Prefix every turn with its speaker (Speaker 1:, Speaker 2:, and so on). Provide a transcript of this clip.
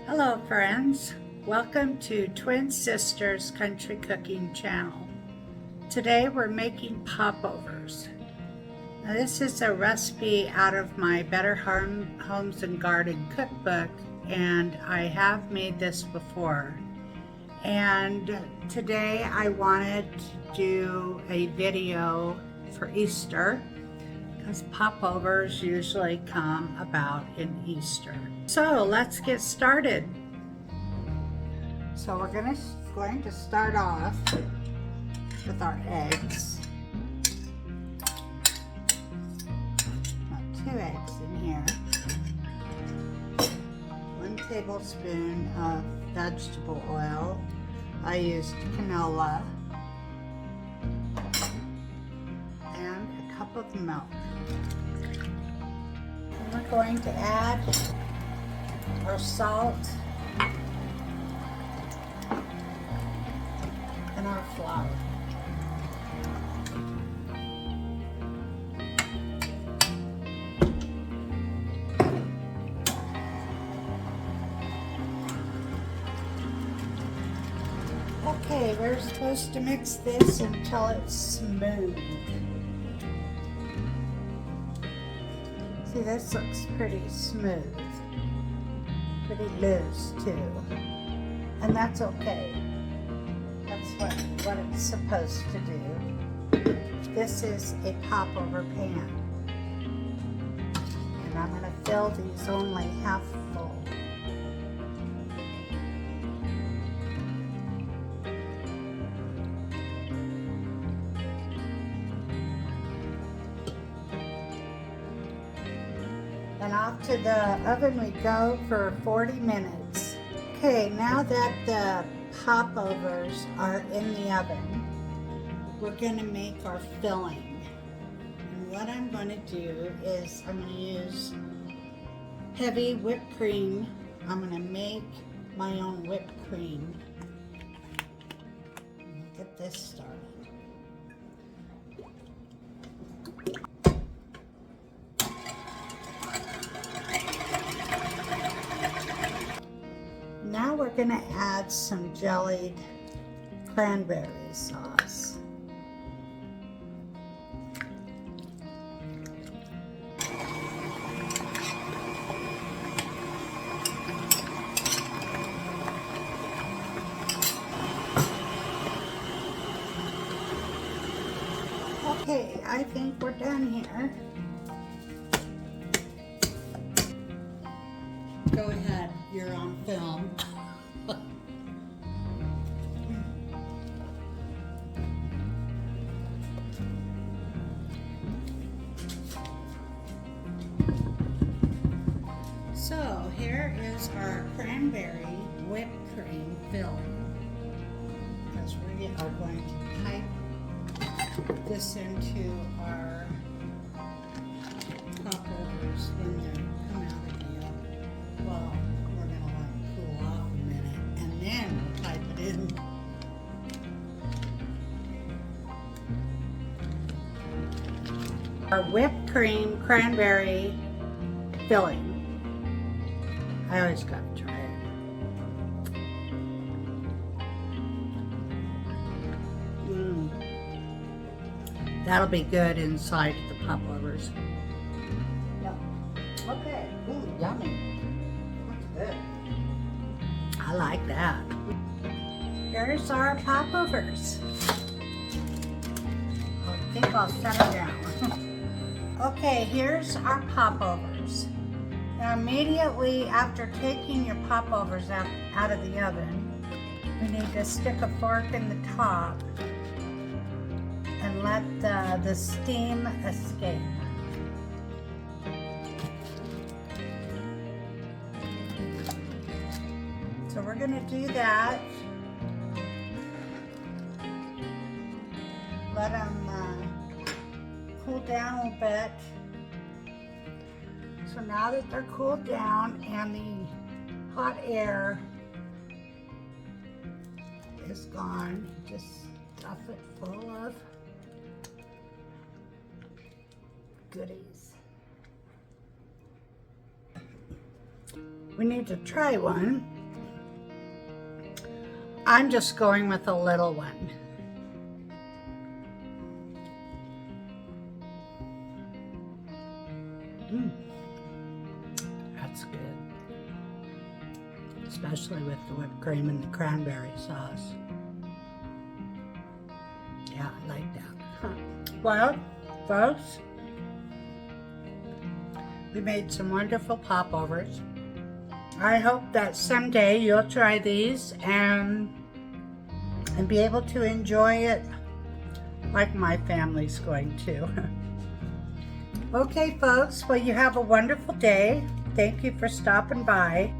Speaker 1: Hello friends, welcome to Twin Sisters Country Cooking Channel. Today we're making popovers. Now this is a recipe out of my Better Homes and Garden cookbook, and I have made this before. And today I wanted to do a video for Easter, because popovers usually come about in Easter. So let's get started. So we're going to start off with our eggs. Got 2 eggs in here. 1 tablespoon of vegetable oil. I used canola. And a cup of milk. And we're going to add our salt and our flour. Okay, we're supposed to mix this until it's smooth. See, this looks pretty smooth. Pretty loose too, and that's okay. That's what it's supposed to do. This is a popover pan, and I'm going to fill these only half full. And off to the oven we go for 40 minutes. Okay, now that the popovers are in the oven, we're going to make our filling. And what I'm going to do is I'm going to use heavy whipped cream. I'm going to make my own whipped cream. Get this started. Now we're going to add some jellied cranberry sauce. Okay, I think we're done here. Go ahead, you're on film. So here is our cranberry whipped cream filling, because we are going to pipe this into our popovers when they come out of the oven. Well, we're going to let it cool off a minute, and then we'll pipe it in. Our whipped cream cranberry filling. I always got to try it. That'll be good inside the popovers. Yep. Okay. Ooh, yummy. That's good. I like that. Here's our popovers. I think I'll set them down. Okay, here's our popovers. Now immediately after taking your popovers out of the oven, we need to stick a fork in the top and let the steam escape. So we're going to do that. Let them cool down a little bit. So now that they're cooled down and the hot air is gone, just stuff it full of goodies. we need to try one. I'm just going with a little one. That's good. Especially with the whipped cream and the cranberry sauce. Yeah, I like that. Well, folks, we made some wonderful popovers. I hope that someday you'll try these and be able to enjoy it like my family's going to. Okay, folks, well, you have a wonderful day. Thank you for stopping by.